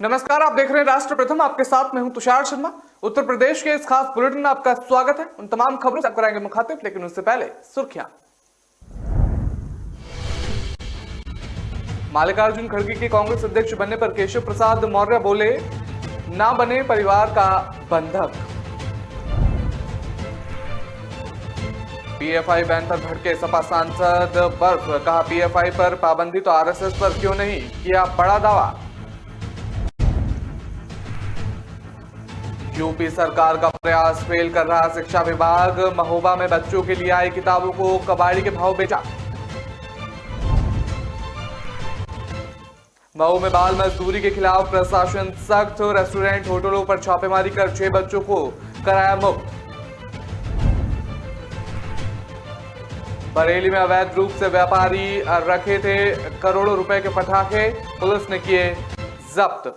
नमस्कार, आप देख रहे हैं राष्ट्र प्रथम। आपके साथ मैं हूं तुषार शर्मा। उत्तर प्रदेश के इस खास बुलेटिन में आपका स्वागत है। उन तमाम खबरों से आप कराएंगे मुखातिब, लेकिन उससे पहले सुर्खियां। मल्लिकार्जुन खड़गे के कांग्रेस अध्यक्ष बनने पर केशव प्रसाद मौर्य बोले, ना बने परिवार का बंधक। पीएफआई बैन पर भड़के सपा सांसद बर्फ, कहा पीएफआई पर पाबंदी तो आरएसएस पर क्यों नहीं, किया बड़ा दावा। यूपी सरकार का प्रयास फेल कर रहा शिक्षा विभाग, महोबा में बच्चों के लिए आई किताबों को कबाड़ी के भाव बेचा। मऊ में बाल मजदूरी के खिलाफ प्रशासन सख्त, रेस्टोरेंट होटलों पर छापेमारी कर 6 बच्चों को कराया मुक्त। बरेली में अवैध रूप से व्यापारी रखे थे करोड़ों रुपए के पटाखे, पुलिस ने किए जब्त।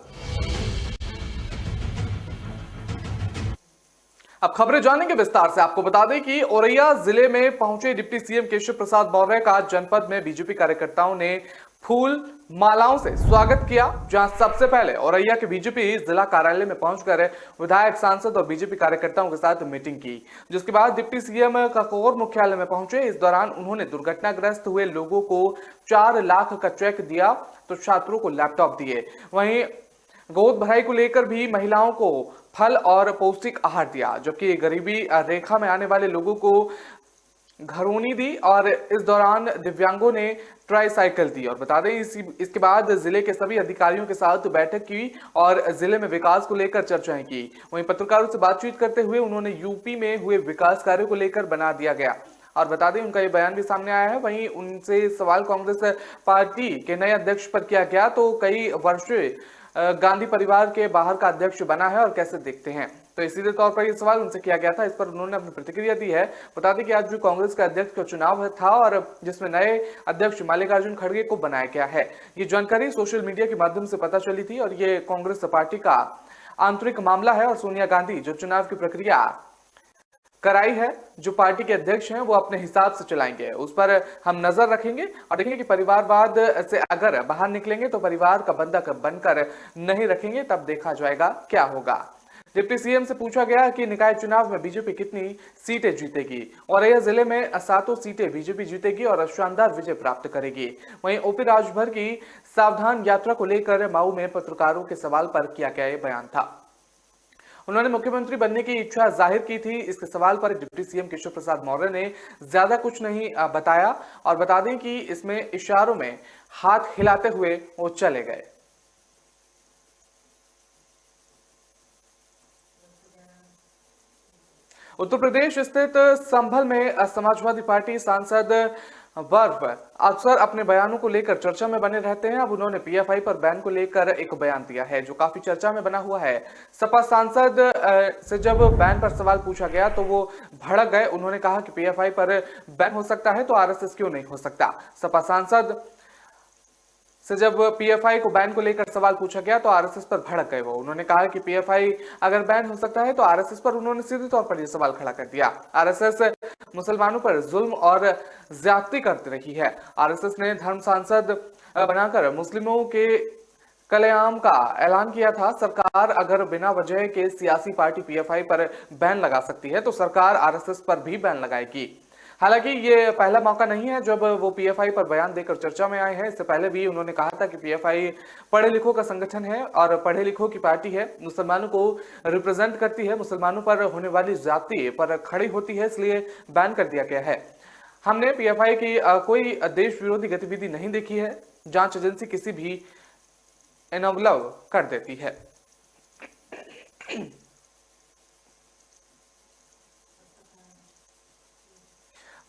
अब खबरें जानेंगे विस्तार से। आपको बता दें कि औरैया जिले में पहुंचे डिप्टी सीएम केशव प्रसाद मौर्य का जनपद में बीजेपी कार्यकर्ताओं ने फूल मालाओं से स्वागत किया, जहां सबसे पहले औरैया के बीजेपी जिला कार्यालय में पहुंचकर विधायक, सांसद और बीजेपी कार्यकर्ताओं के साथ मीटिंग की, जिसके बाद डिप्टी सीएम काकोर मुख्यालय में पहुंचे। इस दौरान उन्होंने दुर्घटनाग्रस्त हुए लोगों को 4 लाख का चेक दिया तो छात्रों को लैपटॉप दिए। वहीं गोद भराई को लेकर भी महिलाओं को फल और पौष्टिक आहार दिया, जबकि गरीबी रेखा में आने वाले लोगों को घरौनी दी और इस दौरान दिव्यांगों ने ट्राईसाइकिल दी। और बता दें इसके बाद जिले के सभी अधिकारियों के साथ बैठक की और जिले में विकास को लेकर चर्चाएं की। वहीं पत्रकारों से बातचीत करते हुए उन्होंने यूपी में हुए विकास कार्यों को लेकर बना दिया गया। और बता दें उनका ये बयान भी सामने आया है। वहीं उनसे सवाल कांग्रेस पार्टी के नए अध्यक्ष पर किया गया, तो कई वर्षों गांधी परिवार के बाहर का अध्यक्ष बना है और कैसे देखते हैं, तो इसीलिए तौर पर यह सवाल उनसे किया गया था। इस पर उन्होंने अपनी प्रतिक्रिया दी है। बता दें कि आज भी कांग्रेस का अध्यक्ष का चुनाव था और जिसमें नए अध्यक्ष मल्लिकार्जुन खड़गे को बनाया गया है। ये जानकारी सोशल मीडिया के माध्यम से पता चली थी और ये कांग्रेस पार्टी का आंतरिक मामला है और सोनिया गांधी जो चुनाव की प्रक्रिया कराई है, जो पार्टी के अध्यक्ष हैं वो अपने हिसाब से चलाएंगे, उस पर हम नजर रखेंगे और देखेंगे कि परिवारवाद से अगर बाहर निकलेंगे तो परिवार का बंधक बनकर नहीं रखेंगे, तब देखा जाएगा क्या होगा। डिप्टी सीएम से पूछा गया कि निकाय चुनाव में बीजेपी कितनी सीटें जीतेगी। औरैया जिले में 7 सीटें बीजेपी जीतेगी और शानदार विजय प्राप्त करेगी। वहीं ओपी राजभर की सावधान यात्रा को लेकर मऊ में पत्रकारों के सवाल पर किया गया ये बयान था। उन्होंने मुख्यमंत्री बनने की इच्छा जाहिर की थी। इसके सवाल पर डिप्टी सीएम केशव प्रसाद मौर्य ने ज्यादा कुछ नहीं बताया और बता दें कि इसमें इशारों में हाथ हिलाते हुए वो चले गए। उत्तर प्रदेश स्थित संभल में समाजवादी पार्टी सांसद वर्फ अक्सर अपने बयानों को लेकर चर्चा में बने रहते हैं। अब उन्होंने पीएफआई पर बैन को लेकर एक बयान दिया है जो काफी चर्चा में बना हुआ है। सपा सांसद से जब बैन पर सवाल पूछा गया तो वो भड़क गए। उन्होंने कहा कि पीएफआई पर बैन हो सकता है तो आरएसएस क्यों नहीं हो सकता। सपा सांसद से जब पीएफआई को बैन को लेकर सवाल पूछा गया तो आरएसएस पर भड़क गए वो। उन्होंने कहा कि पीएफआई अगर बैन हो सकता है तो आरएसएस पर उन्होंने सीधे तौर पर यह सवाल खड़ा कर दिया। आरएसएस मुसलमानों पर जुल्म और ज्यादती करती रही है। आरएसएस ने धर्म सांसद बनाकर मुस्लिमों के कलेआम का ऐलान किया था। सरकार अगर बिना वजह के सियासी पार्टी पीएफआई पर बैन लगा सकती है तो सरकार आरएसएस पर भी बैन लगाएगी। हालांकि ये पहला मौका नहीं है जब वो पीएफआई पर बयान देकर चर्चा में आए हैं। इससे पहले भी उन्होंने कहा था कि पीएफआई पढ़े लिखों का संगठन है और पढ़े लिखों की पार्टी है, मुसलमानों को रिप्रेजेंट करती है, मुसलमानों पर होने वाली ज्यादती पर खड़ी होती है, इसलिए बैन कर दिया गया है। हमने पीएफआई की कोई देश विरोधी गतिविधि नहीं देखी है। जांच एजेंसी किसी भी इनवलव कर देती है।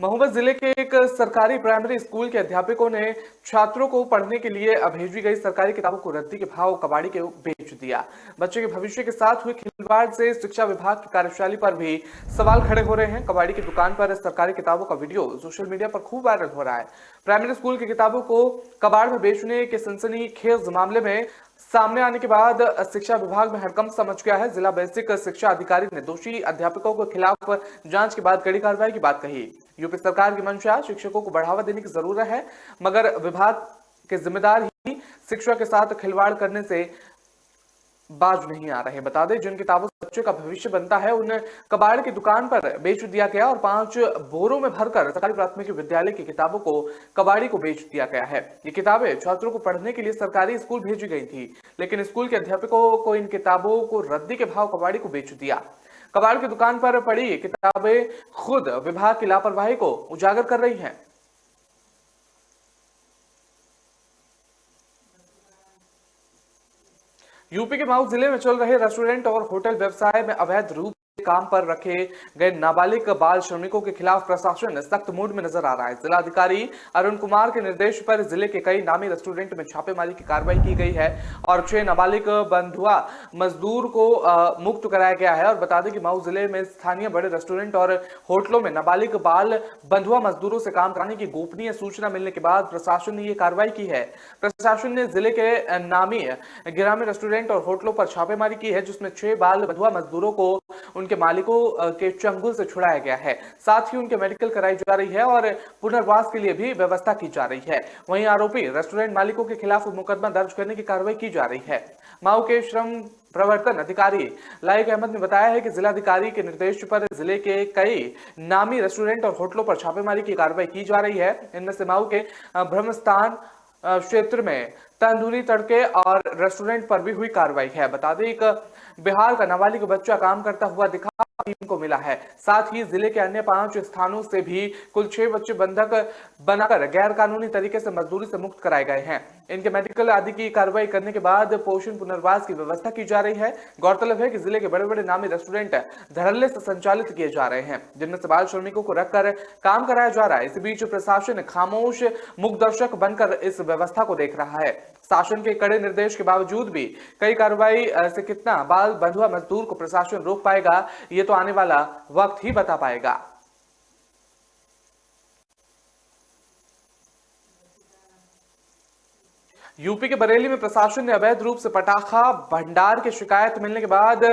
महोबा जिले के एक सरकारी प्राइमरी स्कूल के अध्यापकों ने छात्रों को पढ़ने के लिए भेजी गई सरकारी किताबों को रद्दी के भाव कबाड़ी के बेच दिया। बच्चों के भविष्य के साथ हुए खिलवाड़ से शिक्षा विभाग की कार्यशैली पर भी सवाल खड़े हो रहे हैं। कबाड़ी की दुकान पर सरकारी किताबों का वीडियो सोशल मीडिया पर खूब वायरल हो रहा है। प्राइमरी स्कूल की किताबों को कबाड़ में बेचने के सनसनीखेज मामले में सामने आने के बाद शिक्षा विभाग में हड़कंप मच गया है। जिला बेसिक शिक्षा अधिकारी ने दोषी अध्यापकों के खिलाफ जांच के बाद कड़ी कार्रवाई की बात कही। यूपी सरकार की मंशा शिक्षकों को बढ़ावा देने की जरूरत है, मगर विभाग के जिम्मेदार ही शिक्षा के साथ खिलवाड़ करने से बाज नहीं आ रहे। बता दें, जिन किताबों से बच्चे का भविष्य बनता है उन कबाड़ की दुकान पर बेच दिया गया और 5 बोरों में भरकर सरकारी प्राथमिक विद्यालय की किताबों को कबाड़ी को बेच दिया गया है। ये किताबें छात्रों को पढ़ने के लिए सरकारी स्कूल भेजी गई थी, लेकिन स्कूल के अध्यापकों को इन किताबों को रद्दी के भाव कबाड़ी को बेच दिया। कबाड़ की दुकान पर पड़ी किताबें खुद विभाग की लापरवाही को उजागर कर रही हैं। यूपी के मऊ जिले में चल रहे रेस्टोरेंट और होटल व्यवसाय में अवैध रूप से काम पर रखे गए नाबालिग बाल श्रमिकों के खिलाफ प्रशासन सख्त मूड में नजर आ रहा है। जिलाधिकारी अरुण कुमार के निर्देश पर जिले के कई नामी रेस्टोरेंट में छापेमारी की कार्रवाई की गई है और 6 नाबालिग बंधुआ मजदूर को मुक्त कराया गया है। और बता दें कि मऊ जिले में स्थानीय बड़े रेस्टोरेंट और होटलों में नाबालिग बाल बंधुआ मजदूरों से काम कराने की गोपनीय सूचना मिलने के बाद प्रशासन ने यह कार्रवाई की है। प्रशासन ने जिले के नामी गिरामी रेस्टोरेंट और होटलों पर छापेमारी की है, जिसमें 6 बाल बंधुआ मजदूरों को उनके मालिकों के चंगुल से छुड़ाया गया है। साथ ही उनके मेडिकल कराई जा रही है और पुनर्वास के लिए भी व्यवस्था की जा रही है। वहीं आरोपी रेस्टोरेंट मालिकों के खिलाफ मुकदमा दर्ज करने की कार्रवाई की जा रही है। मऊ के श्रम प्रवर्तन अधिकारी लाइक अहमद ने बताया है कि जिलाधिकारी के निर्देश पर जिले के कई नामी रेस्टोरेंट और होटलों पर छापेमारी की कार्रवाई की जा रही है। इनमें से मऊ के ब्रह्मस्थान क्षेत्र में तंदूरी तड़के और रेस्टोरेंट पर भी हुई कार्रवाई है। बता दें, एक बिहार का नाबालिग बच्चा काम करता हुआ दिखा टीम को मिला है। साथ ही जिले के अन्य 5 स्थानों से भी कुल 6 बच्चे बंधक बनाकर गैर कानूनी तरीके से मजदूरी से मुक्त कराए गए हैं। इनके मेडिकल आदि की कार्रवाई करने के बाद पोषण पुनर्वास की व्यवस्था की जा रही है। गौरतलब है कि जिले के बड़े बड़े नामी रेस्टोरेंट धड़ल्ले से संचालित किए जा रहे हैं, जिनमें से बाल श्रमिकों को रखकर काम कराया जा रहा है। इस बीच प्रशासन खामोश मूकदर्शक बनकर इस व्यवस्था को देख रहा है। शासन के कड़े निर्देश के बावजूद भी कई कार्रवाई से कितना बाल बंधुआ मजदूर को प्रशासन रोक पाएगा, ये तो आने वाला वक्त ही बता पाएगा। यूपी के बरेली में प्रशासन ने अवैध रूप से पटाखा भंडार की शिकायत मिलने के बाद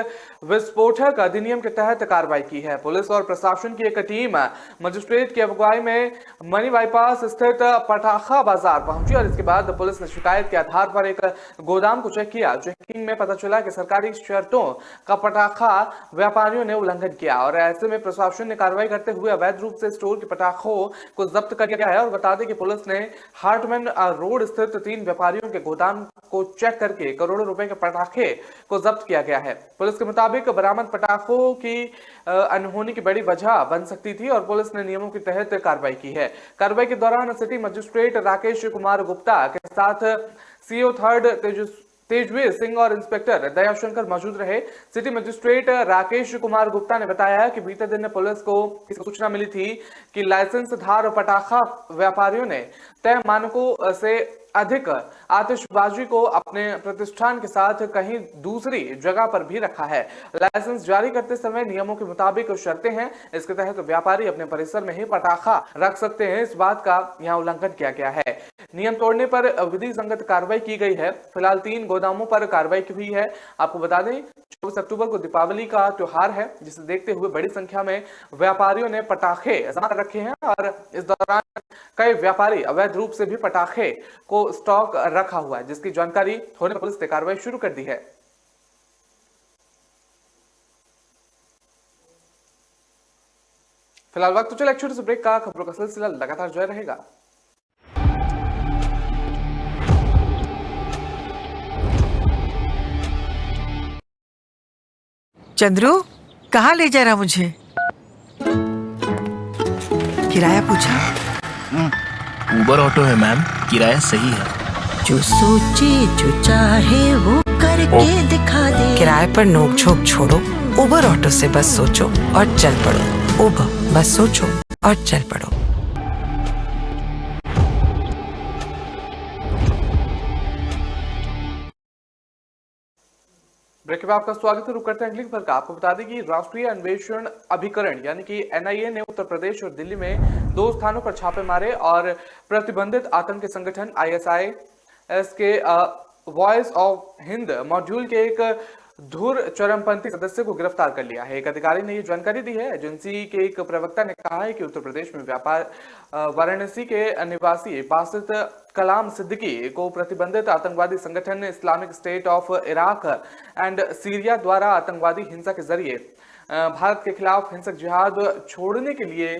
विस्फोटक अधिनियम के तहत कार्रवाई की है। पुलिस और प्रशासन की एक टीम मजिस्ट्रेट की अगुवाई में मनी बाईपास स्थित पटाखा बाजार पहुंची और इसके बाद पुलिस ने शिकायत के आधार पर एक गोदाम को चेक किया। चेकिंग में पता चला कि सरकारी शर्तों का पटाखा व्यापारियों ने उल्लंघन किया और ऐसे में प्रशासन ने कार्रवाई करते हुए अवैध रूप से स्टोर के पटाखों को जब्त कर लिया है। और बता दें कि पुलिस ने हार्टमैन रोड स्थित 3 व्यापारियों के गोदाम को चेक करके करोड़ों रुपए के पटाखे को जब्त किया गया है। पुलिस के मुताबिक बरामद पटाखों की अनहोनी की बड़ी वजह बन सकती थी और पुलिस ने नियमों के तहत कार्रवाई की है। कार्रवाई के दौरान सिटी मजिस्ट्रेट राकेश कुमार गुप्ता के साथ सीओ 3 तेजवीर सिंह और इंस्पेक्टर दयाशंकर मौजूद रहे। सिटी मजिस्ट्रेट राकेश कुमार गुप्ता ने बताया कि बीते दिन पुलिस को सूचना मिली थी कि लाइसेंसधार पटाखा व्यापारियों ने तय मानकों से अधिक आतिशबाजी को अपने प्रतिष्ठान के साथ कहीं दूसरी जगह पर भी रखा है। लाइसेंस जारी करते समय नियमों के मुताबिक शर्तें हैं। इसके तहत व्यापारी अपने परिसर में ही पटाखा रख सकते हैं। इस बात का यहाँ उल्लंघन किया गया है। नियम तोड़ने पर विधि संगत कार्रवाई की गई है। फिलहाल 3 गोदामों पर कार्रवाई की हुई है। आपको बता दें, 24 अक्टूबर को दीपावली का त्योहार है, जिसे देखते हुए बड़ी संख्या में व्यापारियों ने पटाखे जमा कर रखे हैं और इस दौरान कई व्यापारी अवैध रूप से भी पटाखे को स्टॉक रखा हुआ है, जिसकी जानकारी होने पर पुलिस ने कार्रवाई शुरू कर दी है। फिलहाल वक्त तो चला एक छोटे से ब्रेक का। खबरों का सिलसिला लगातार जारी रहेगा। चंद्रू, कहाँ ले जा रहा मुझे? किराया पूछा? उबर ऑटो है मैम, किराया सही है। जो सोचे जो चाहे वो करके दिखा दे। किराए पर नोक झोंक छोड़ो, उबर ऑटो से बस सोचो और चल पड़ो। उबर, बस सोचो और चल पड़ो। ब्रेक में आपका स्वागत है। रुक करते हैं अगली खबर का। आपको बता दें कि राष्ट्रीय अन्वेषण अभिकरण यानी कि एनआईए ने उत्तर प्रदेश और दिल्ली में 2 स्थानों पर छापे मारे और प्रतिबंधित आतंकी संगठन आईएसआईएस के वॉइस ऑफ हिंद मॉड्यूल के एक धुर चरमपंथी सदस्य को गिरफ्तार कर लिया है। एक अधिकारी ने यह जानकारी दी है। एजेंसी के एक प्रवक्ता ने कहा है कि उत्तर प्रदेश में व्यापार वाराणसी के निवासी बासित कलाम सिद्दीकी को प्रतिबंधित आतंकवादी संगठन Islamic state of Iraq and Syria द्वारा आतंकवादी हिंसा के जरिए भारत के खिलाफ हिंसक जिहाद छोड़ने के लिए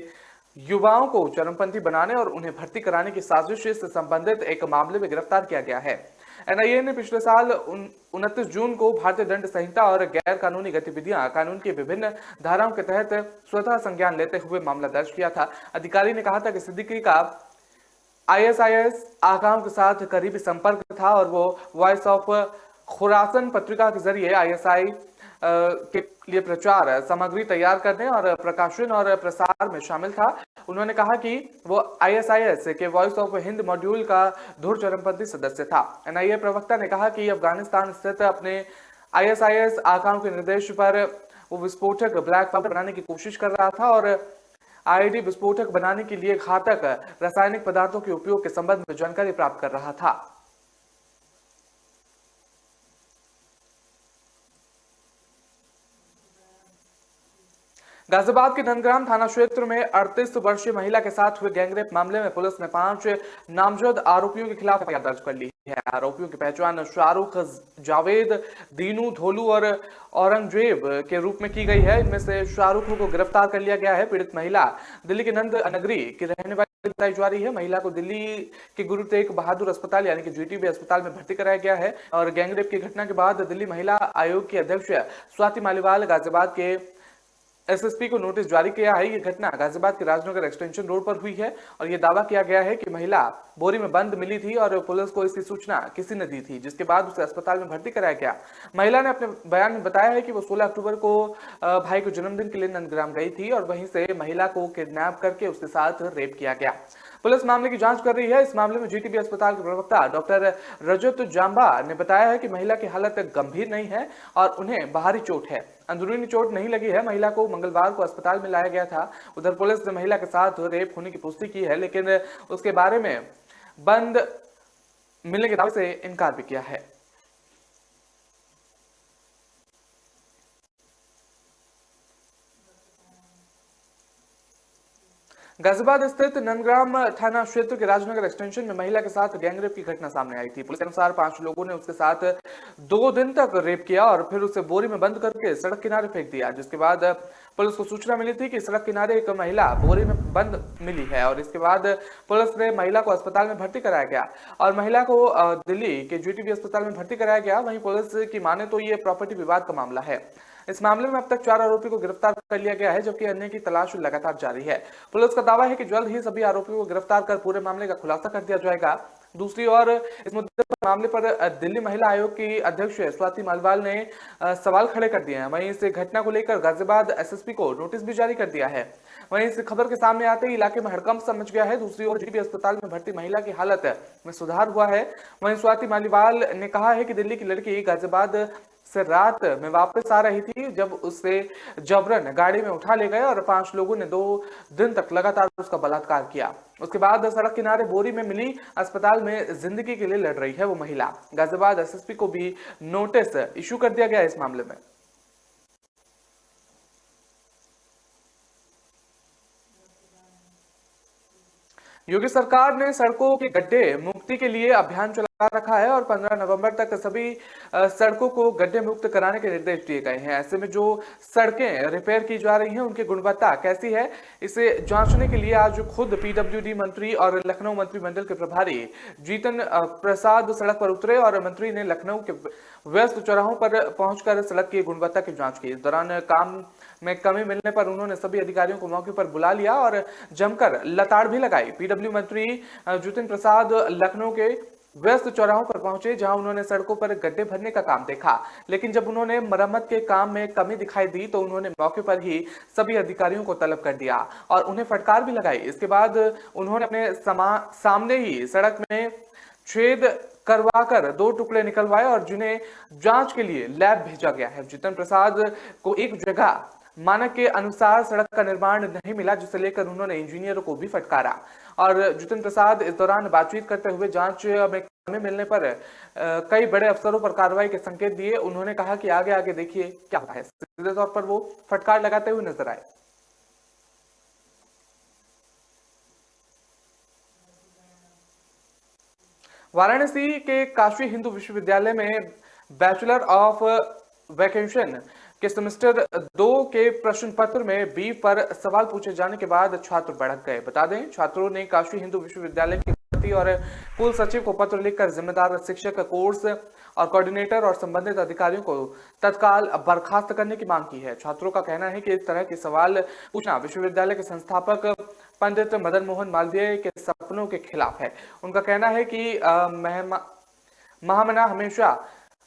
युवाओं को चरमपंथी बनाने और उन्हें भर्ती कराने की साजिश से संबंधित एक मामले में गिरफ्तार किया गया है। एनआईए ने पिछले साल 29 जून को भारतीय दंड संहिता और गैर कानूनी गतिविधियां कानून की विभिन्न धाराओं के तहत स्वतः संज्ञान लेते हुए मामला दर्ज किया था। अधिकारी ने कहा था कि सिद्दीकी का आईएसआईएस आकाम के साथ करीबी संपर्क था और वो वॉइस ऑफ खुरासन पत्रिका के जरिए आईएसआई के लिए प्रचार सामग्री तैयार करने और प्रकाशन और प्रसार में शामिल था। उन्होंने कहा कि वो आईएसआईएस के वॉइस ऑफ हिंद मॉड्यूल का धुर चरमपंथी सदस्य था। एनआईए प्रवक्ता ने कहा कि अफगानिस्तान स्थित अपने आईएसआईएस आकाम के निर्देश पर वो विस्फोटक ब्लैक पाउडर बनाने की कोशिश कर रहा था और आईईडी विस्फोटक बनाने के लिए घातक रासायनिक पदार्थों के उपयोग के संबंध में जानकारी प्राप्त कर रहा था। गाजियाबाद के नंदग्राम थाना क्षेत्र में 38 वर्षीय महिला के साथ हुए गैंगरेप मामले में पुलिस ने 5 नामजद आरोपियों के खिलाफ एफआईआर दर्ज कर ली है। आरोपियों की पहचान शाहरुख, जावेद, दीनू, धोलू और औरंगजेब के रूप में की गई है। इनमें से शाहरुख को गिरफ्तार कर लिया गया है। पीड़ित महिला दिल्ली के नंद नगरी की रहने वाली बताई जा रही है। महिला को दिल्ली के गुरु तेग बहादुर अस्पताल यानी कि जीटीबी अस्पताल में भर्ती कराया गया है और गैंगरेप की घटना के बाद दिल्ली महिला आयोग की अध्यक्ष स्वाति मालीवाल गाजियाबाद के एसएसपी को नोटिस जारी किया है। ये घटना गाजियाबाद के राजनगर एक्सटेंशन रोड पर हुई है और ये दावा किया गया है कि महिला बोरी में बंद मिली थी और पुलिस को इसकी सूचना किसी ने दी थी, जिसके बाद उसे अस्पताल में भर्ती कराया गया। महिला ने अपने बयान में बताया है कि वो 16 अक्टूबर को भाई के जन्मदिन के लिए नंदग्राम गई थी और वहीं से महिला को किडनैप करके उसके साथ रेप किया गया। पुलिस मामले की जांच कर रही है। इस मामले में जीटीबी अस्पताल के प्रवक्ता डॉक्टर रजत जांबा ने बताया है कि महिला की हालत गंभीर नहीं है और उन्हें बाहरी चोट है, अंदरूनी चोट नहीं लगी है। महिला को मंगलवार को अस्पताल में लाया गया था। उधर पुलिस ने महिला के साथ रेप होने की पुष्टि की है, लेकिन उसके बारे में बंद मिलने के दावे से इनकार भी किया है। गाजियाबाद स्थित नंदग्राम थाना क्षेत्र के राजनगर एक्सटेंशन में महिला के साथ गैंगरेप की घटना सामने आई थी। पुलिस के अनुसार 5 लोगों ने उसके साथ 2 दिन तक रेप किया और फिर उसे बोरी में बंद करके सड़क किनारे फेंक दिया, जिसके बाद पुलिस को सूचना मिली थी कि सड़क किनारे एक महिला बोरी में बंद मिली है और इसके बाद पुलिस ने महिला को अस्पताल में भर्ती कराया गया और महिला को दिल्ली के जीटीबी अस्पताल में भर्ती कराया गया। वहीं पुलिस की माने तो ये प्रॉपर्टी विवाद का मामला है। इस मामले में अब तक 4 आरोपी को गिरफ्तार कर लिया गया है, जबकि अन्य की तलाश लगातार जारी है। पुलिस का दावा है कि जल्द ही सभी आरोपियों को गिरफ्तार कर पूरे मामले का खुलासा कर दिया जाएगा। दूसरी ओर इस मामले पर दिल्ली महिला आयोग की अध्यक्ष स्वाति मालीवाल ने सवाल खड़े कर दिए हैं। वहीं इस घटना को लेकर गाजियाबाद एसएसपी को नोटिस भी जारी कर दिया है। वहीं इस खबर के सामने आते ही इलाके में हड़कंप मच गया है। दूसरी ओर जीटीबी अस्पताल में भर्ती महिला की हालत में सुधार हुआ है। वहीं स्वाति मालीवाल ने कहा है कि दिल्ली की लड़की गाजियाबाद से रात में वापस आ रही थी जब उससे जबरन गाड़ी में उठा ले गए और 5 लोगों ने 2 दिन तक लगातार उसका बलात्कार किया। उसके बाद सड़क किनारे बोरी में मिली अस्पताल में जिंदगी के लिए लड़ रही है वो महिला। गाजियाबाद एसएसपी को भी नोटिस इशू कर दिया गया इस मामले में। योगी सरकार ने सड़कों के गड्ढे मुक्ति के लिए अभियान चला रखा है और 15 नवंबर तक सभी सड़कों को गड्ढे मुक्त कराने के निर्देश दिए गए हैं। ऐसे में जो सड़कें रिपेयर की जा रही हैं उनकी गुणवत्ता कैसी है, इसे जांचने के लिए आज खुद पीडब्ल्यूडी मंत्री और लखनऊ मंत्रिमंडल के प्रभारी जीतन प्रसाद सड़क पर उतरे और मंत्री ने लखनऊ के व्यस्त चौराहों पर पहुंचकर सड़क की गुणवत्ता की जांच की। इस दौरान काम में कमी मिलने पर उन्होंने सभी अधिकारियों को मौके पर बुला लिया और जमकर लताड़ भी लगाई। पीडब्ल्यू मंत्री जीतन प्रसाद लखनऊ के व्यस्त चौराहों पर पहुंचे, जहां उन्होंने सड़कों पर गड्ढे भरने का काम देखा, लेकिन जब उन्होंने मरम्मत के काम में कमी दिखाई दी तो उन्होंने मौके पर ही सभी अधिकारियों को तलब कर दिया और उन्हें फटकार भी लगाई। इसके बाद उन्होंने अपने सामने ही सड़क में छेद करवाकर 2 टुकड़े निकलवाए और जिन्हें जांच के लिए लैब भेजा गया है। जीतन प्रसाद को एक जगह मानक के अनुसार सड़क का निर्माण नहीं मिला, जिसे लेकर उन्होंने इंजीनियरों को भी फटकारा और जीतन प्रसाद इस दौरान बातचीत करते हुए जांच में समय मिलने पर कई बड़े अफसरों पर कार्रवाई के संकेत दिए। उन्होंने कहा कि आगे आगे देखिए क्या होता है। सीधे तौर पर वो फटकार लगाते हुए नजर आए। वाराणसी के काशी हिंदू विश्वविद्यालय में बैचलर ऑफ वैकेशन के सेमेस्टर 2 के प्रश्न पत्र में बीफ पर सवाल पूछे जाने के बाद छात्र भड़क गए। बता दें, छात्रों ने काशी हिंदू विश्वविद्यालय के कुलपति और कुल सचिव को पत्र लिखकर जिम्मेदार शिक्षक, कोर्स और कोऑर्डिनेटर और संबंधित अधिकारियों को तत्काल बर्खास्त करने की मांग की है। छात्रों का कहना है कि इस तरह के सवाल पूछना विश्वविद्यालय के संस्थापक पंडित मदन मोहन मालवीय के सपनों के खिलाफ है। उनका कहना है कि महामना हमेशा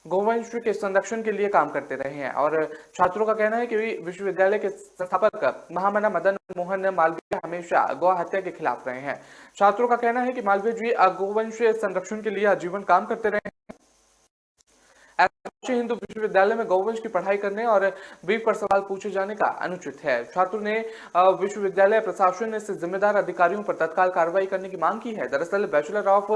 गोवंश के संरक्षण के लिए काम करते रहे हैं और छात्रों का कहना है कि विश्वविद्यालय के संस्थापक महामना मदन मोहन मालवीय हमेशा गौ हत्या के खिलाफ रहे हैं। छात्रों का कहना है कि मालवीय जी गोवंश संरक्षण के लिए आजीवन काम करते रहे हैं। हिंदू विश्वविद्यालय में गौवंश की पढ़ाई करने और बीफ पर सवाल पूछे जाने का अनुचित है। छात्रों ने विश्वविद्यालय प्रशासन से जिम्मेदार अधिकारियों पर तत्काल कार्रवाई करने की मांग की है। दरअसल बैचलर ऑफ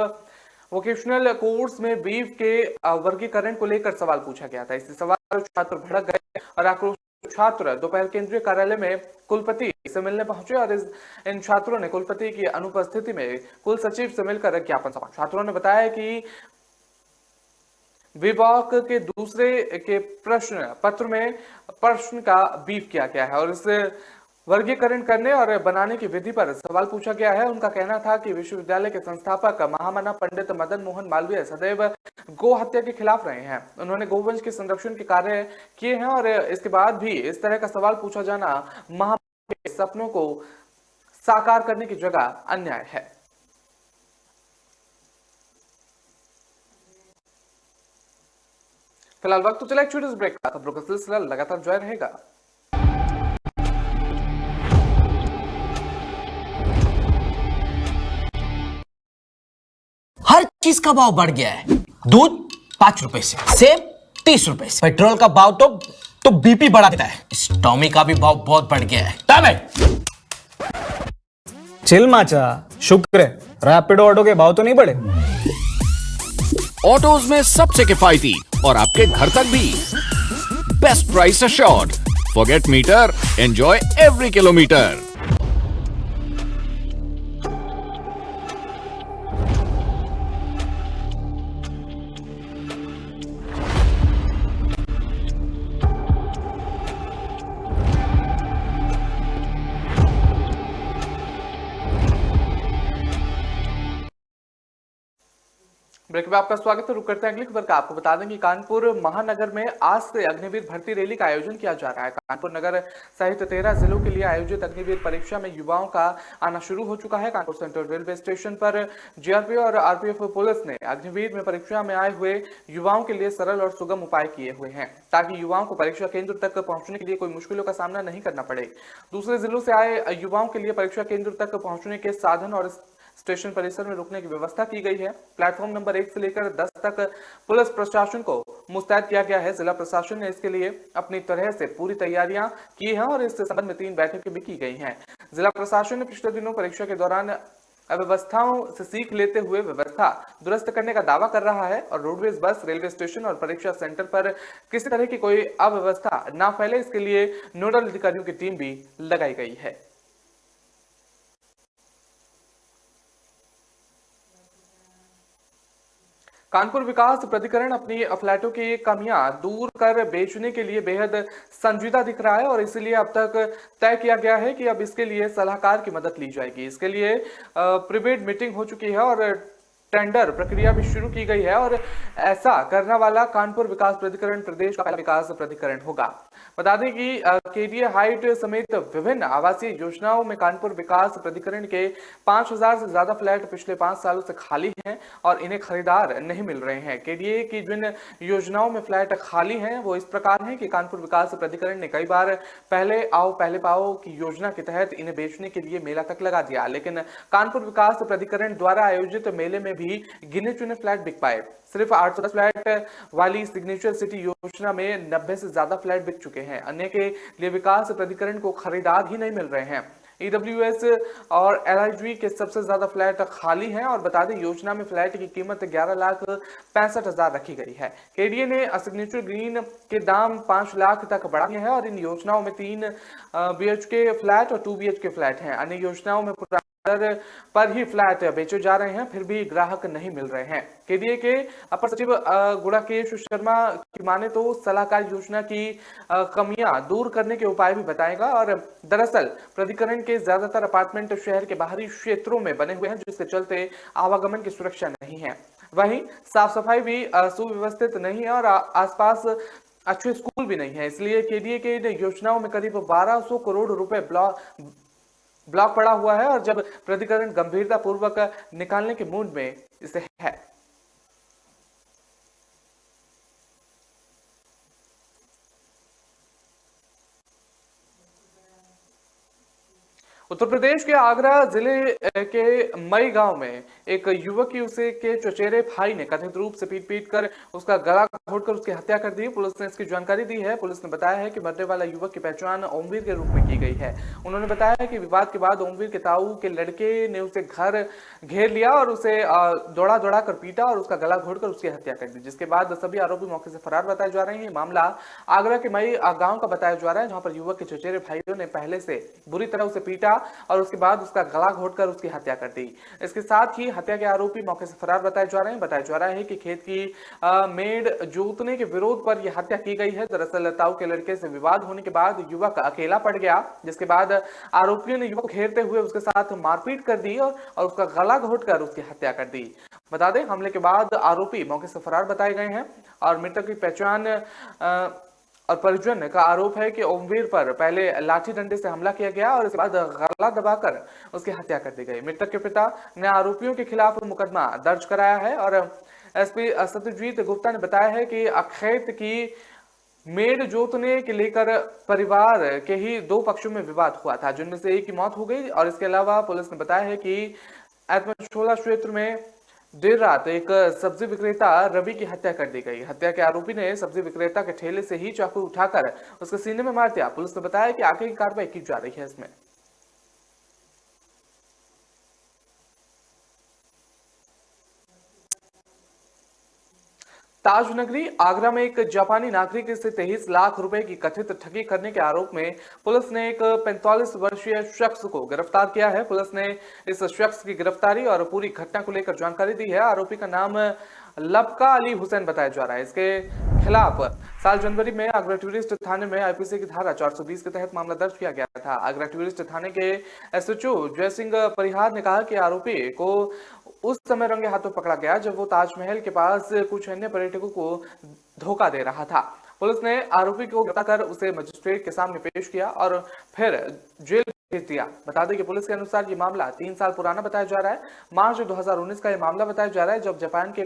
वोकेशनल कोर्स में बीफ के वर्गीकरण को लेकर सवाल पूछा गया था। इसी सवाल पर छात्र भड़क गए और आक्रोशित छात्र दोपहर केंद्रीय कार्यालय में कुलपति से मिलने पहुंचे और इन छात्रों ने कुलपति की अनुपस्थिति में कुल सचिव से मिलकर ज्ञापन सौंपा। छात्रों ने बताया कि विभाग के दूसरे के प्रश्न पत्र में प्रश्न का बीफ किया गया है और इसे वर्गीकरण करने और बनाने की विधि पर सवाल पूछा गया है। उनका कहना था कि विश्वविद्यालय के संस्थापक महामना पंडित मदन मोहन मालवीय सदैव गो हत्या के खिलाफ रहे हैं। उन्होंने गोवंश के संरक्षण के कार्य किए हैं और इसके बाद भी इस तरह का सवाल पूछा जाना महामना के सपनों को साकार करने की जगह अन्याय है। फिलहाल वक्त तो चला एक छोटे से ब्रेक का। खबरों का सिलसिला लगातार जारी रहेगा। हर चीज का भाव बढ़ गया है। दूध 5 रुपए से, सेब 30 रुपए से, पेट्रोल का भाव तो बीपी बढ़ा देता है। इस टॉमी का भी भाव बहुत बढ़ गया है। चिल माचा, शुक्र है रैपिडो ऑटो के भाव तो नहीं बढ़े। ऑटोज में सबसे किफायती और आपके घर तक भी best price assured. Forget meter, enjoy every kilometre. Break में आपका स्वागत है। रुक करते हैं अगली खबर का। आपको बता दें कि कानपुर महानगर में आज से अग्निवीर भर्ती रैली का आयोजन किया जा रहा है। कानपुर नगर सहित 13 जिलों के लिए आयोजित अग्निवीर परीक्षा में युवाओं का आना शुरू हो चुका है। कानपुर सेंट्रल रेलवे स्टेशन पर जीआरपी और आरपीएफ पुलिस ने अग्निवीर में परीक्षा में आए हुए युवाओं के लिए सरल और सुगम उपाय किए हुए हैं ताकि युवाओं को परीक्षा केंद्र तक पहुंचने के लिए कोई मुश्किलों का सामना नहीं करना पड़े। दूसरे जिलों से आए युवाओं के लिए परीक्षा केंद्र तक पहुंचने के साधन और स्टेशन परिसर में रुकने की व्यवस्था की गई है। प्लेटफॉर्म नंबर 1 से लेकर 10 तक पुलिस प्रशासन को मुस्तैद किया गया है। जिला प्रशासन ने इसके लिए अपनी तरह से पूरी तैयारियां की हैं और इस संबंध में 3 बैठकें भी की गई हैं। जिला प्रशासन ने पिछले दिनों परीक्षा के दौरान अव्यवस्थाओं से सीख लेते हुए व्यवस्था दुरुस्त करने का दावा कर रहा है और रोडवेज बस, रेलवे स्टेशन और परीक्षा सेंटर पर किसी तरह की कोई अव्यवस्था ना फैले, इसके लिए नोडल अधिकारियों की टीम भी लगाई गई है। कानपुर विकास प्राधिकरण अपनी फ्लैटों की कमियां दूर कर बेचने के लिए बेहद संजीदा दिख रहा है और इसलिए अब तक तय किया गया है कि अब इसके लिए सलाहकार की मदद ली जाएगी। इसके लिए प्रीपेड मीटिंग हो चुकी है और टेंडर प्रक्रिया भी शुरू की गई है और ऐसा करने वाला कानपुर विकास प्राधिकरण प्रदेश का पहला विकास प्राधिकरण होगा। बता दें कि केडीए हाइट समेत विभिन्न आवासीय योजनाओं में कानपुर विकास प्राधिकरण के 5000 से ज्यादा फ्लैट पिछले 5 सालों से खाली हैं और इन्हें खरीदार नहीं मिल रहे हैं। केडीए की जिन योजनाओं में फ्लैट खाली हैं वो इस प्रकार हैं कि कानपुर विकास प्राधिकरण ने कई बार पहले आओ पहले पाओ की योजना के तहत इन्हें बेचने के लिए मेला तक लगा दिया, लेकिन कानपुर विकास प्राधिकरण द्वारा आयोजित मेले में भी गिने चुने फ्लैट बिक पाए। सिर्फ 810 फ्लैट वाली सिग्नेचर सिटी योजना में 90 से ज्यादा फ्लैट बिक चुके हैं। अन्य के लिए विकास प्राधिकरण को खरीदार ही नहीं मिल रहे हैं। ईडब्ल्यूएस और एलआईजी के सबसे ज्यादा फ्लैट खाली हैं और बता दें योजना में फ्लैट की कीमत 11,65,000 रखी गई है। केडीए ने सिग्नेचर ग्रीन के दाम 5 लाख तक बढ़ा दिए हैं और इन योजनाओं में 3 बीएचके फ्लैट और 2 बीएचके फ्लैट हैं। अन्य योजनाओं में दर पर ही फ्लैट बेचे जा रहे हैं, फिर भी ग्राहक नहीं मिल रहे हैं। केडीए के अपर सचिव गुणाकेश शर्मा की माने तो सलाहकार योजना की कमियां दूर करने के उपाय भी बताएगा और दरअसल प्राधिकरण के ज्यादातर अपार्टमेंट शहर के बाहरी क्षेत्रों में बने हुए हैं, जिसके चलते आवागमन की सुरक्षा नहीं है। वहीं साफ सफाई भी सुव्यवस्थित नहीं है और आसपास अच्छे स्कूल भी नहीं है। इसलिए केडीए के इन योजनाओं में करीब 1200 करोड़ रुपए ब्लॉक पड़ा हुआ है और जब प्राधिकरण गंभीरता पूर्वक निकालने के मूड में इसे है। उत्तर प्रदेश के आगरा जिले के मई गांव में एक युवक की उसे के चचेरे भाई ने कथित रूप से पीट कर उसका गला घोटकर उसकी हत्या कर दी। पुलिस ने इसकी जानकारी दी है। पुलिस ने बताया है कि मरने वाला युवक की पहचान ओमवीर के रूप में की गई है। उन्होंने बताया है कि विवाद के बाद ओमवीर के ताऊ के लड़के ने उसे घर घेर लिया और उसे दौड़ा कर पीटा और उसका गला घोटकर उसकी हत्या कर दी, जिसके बाद सभी आरोपी मौके से फरार बताए जा रहे हैं। मामला आगरा के मई गांव का बताया जा रहा है, जहां पर युवक के चचेरे भाइयों ने पहले से बुरी तरह उसे पीटा और उसके बाद उसका गला घोटकर उसकी हत्या कर दी। इसके साथ ही हत्या के आरोपी मौके से फरार बताए जा रहे हैं। बताया जा रहा है कि खेत की मेड़ जोतने के विरोध पर यह हत्या की गई है। दरअसल ताऊ के लड़के से विवाद होने के बाद युवक अकेला पड़ गया, जिसके बाद आरोपियों ने युवक को घेरते हुए उसके साथ मारपीट कर दी और उसका गला घोटकर उसकी हत्या कर दी। बता दें हमले के बाद आरोपी मौके से फरार बताए गए हैं और मृतक की पहचान और परिजन का आरोप है कि ओमवीर पर पहले लाठी डंडे से हमला किया गया और इसके बाद गला दबाकर उसकी हत्या कर दी गई। मृतक के पिता ने आरोपियों के खिलाफ मुकदमा दर्ज कराया है और एसपी सत्यजीत गुप्ता ने बताया है कि खेत की मेड़ जोतने के लेकर परिवार के ही 2 पक्षों में विवाद हुआ था, जिनमें से एक की मौत हो गई और इसके अलावा पुलिस ने बताया है कि एतमशोला क्षेत्र में देर रात एक सब्जी विक्रेता रवि की हत्या कर दी गई। हत्या के आरोपी ने सब्जी विक्रेता के ठेले से ही चाकू उठाकर उसके सीने में मार दिया। पुलिस ने बताया कि आगे की कार्रवाई की जा रही है। इसमें ताजनगरी आगरा में एक जापानी नागरिक से 23 लाख रुपए की कथित ठगी करने के आरोप में पुलिस ने एक 45 वर्षीय शख्स को गिरफ्तार किया है। पुलिस ने इस शख्स की गिरफ्तारी और पूरी घटना को लेकर जानकारी दी है। आरोपी का नाम लबका अली हुसैन बताया जा रहा है। इसके खिलाफ साल जनवरी में आगरा टूरिस्ट थाने में आईपीसी की धारा 420 के तहत मामला दर्ज किया गया था। आगरा टूरिस्ट थाने के एसएचओ जयसिंह परिहार ने कहा कि आरोपी को उस समय रंगे हाथों पकड़ा गया जब वो ताजमहल के पास कुछ अन्य पर्यटकों को धोखा दे रहा था। पुलिस ने आरोपी को गिरफ्तार कर उसे मजिस्ट्रेट के सामने पेश किया और फिर जेल भेज दिया। बता दें कि पुलिस के अनुसार ये मामला 3 साल पुराना बताया जा रहा है। मार्च 2019 का ये मामला बताया जा रहा है, जब जापान के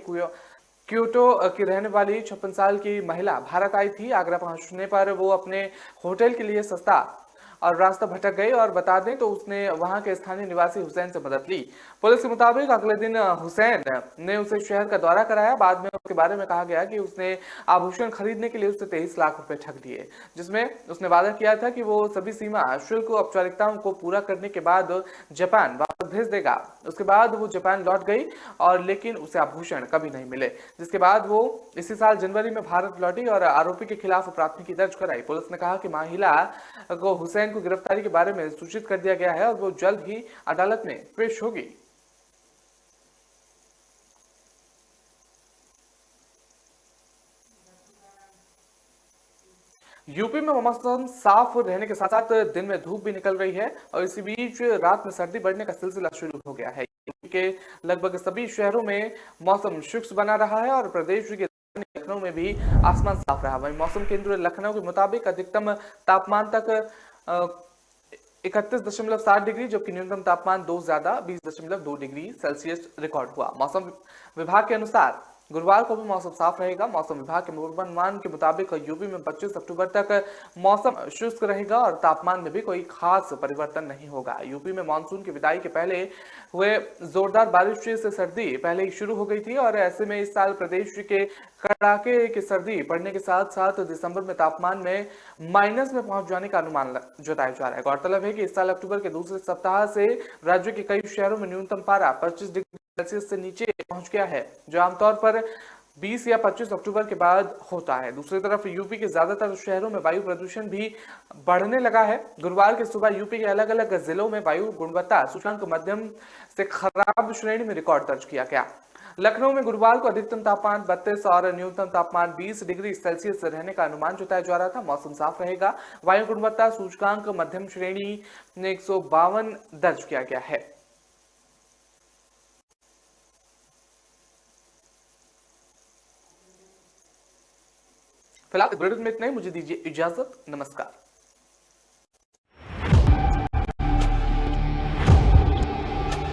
क्योटो की रहने वाली 56 साल की महिला भारत आई थी। आगरा पहुंचने पर वो अपने होटल के लिए सस्ता और रास्ता भटक गई और बता दें तो उसने वहां के स्थानीय निवासी हुसैन से मदद ली। पुलिस के मुताबिक अगले दिन हुसैन ने उसे शहर का दौरा कराया। बाद में उसके बारे में कहा गया कि उसने आभूषण खरीदने के लिए उससे 23 लाख रुपए ठग लिए, जिसमें उसने वादा किया था कि वो सभी सीमा शुल्क औपचारिकताओं को पूरा करने के बाद जापान वापस भेज देगा। उसके बाद वो जापान लौट गई और लेकिन उसे आभूषण कभी नहीं मिले, जिसके बाद वो इसी साल जनवरी में भारत लौटी और आरोपी के खिलाफ प्राथमिकी दर्ज कराई। पुलिस ने कहा कि महिला को हुसैन को गिरफ्तारी के बारे में सूचित कर दिया गया है और वो जल्द ही अदालत में पेश होगी। यूपी में मौसम साफ रहने के साथ साथ दिन में धूप भी निकल रही है और इसी बीच रात में सर्दी बढ़ने का सिलसिला शुरू हो गया है। यूपी के लगभग सभी शहरों में मौसम शुष्क बना रहा है और प्रदेश के लखनऊ में भी आसमान साफ रहा। वहीं मौसम केंद्र लखनऊ के मुताबिक अधिकतम तापमान तक 31.7 डिग्री जबकि न्यूनतम तापमान 2 ज्यादा 20.2 डिग्री सेल्सियस रिकॉर्ड हुआ। मौसम विभाग के अनुसार गुरुवार को भी मौसम साफ रहेगा। मौसम विभाग के पूर्वानुमान के मुताबिक यूपी में 25 अक्टूबर तक मौसम शुष्क रहेगा और तापमान में भी कोई खास परिवर्तन नहीं होगा। यूपी में मानसून की विदाई के पहले हुए जोरदार बारिश से सर्दी पहले ही शुरू हो गई थी और ऐसे में इस साल प्रदेश के कड़ाके की सर्दी पड़ने के साथ साथ दिसंबर में तापमान में माइनस में पहुंच जाने का अनुमान जताया जा रहा है। गौरतलब है कि इस साल अक्टूबर के दूसरे सप्ताह से राज्य के कई शहरों में न्यूनतम पारा 25 डिग्री सेल्सियस से नीचे पहुंच गया है, जो आमतौर पर 20 या 25 अक्टूबर के बाद होता है। दूसरी तरफ यूपी के ज्यादातर शहरों में वायु प्रदूषण भी बढ़ने लगा है। गुरुवार की सुबह यूपी के अलग अलग जिलों में वायु गुणवत्ता सूचकांक मध्यम से खराब श्रेणी में रिकॉर्ड दर्ज किया गया। लखनऊ में गुरुवार को अधिकतम तापमान 32 और न्यूनतम तापमान 20 डिग्री सेल्सियस रहने का अनुमान जताया जा रहा था। मौसम साफ रहेगा। वायु गुणवत्ता सूचकांक मध्यम श्रेणी में 152 दर्ज किया गया है। फिलहाल बुलेटिन में इतना ही। मुझे दीजिए इजाजत। नमस्कार।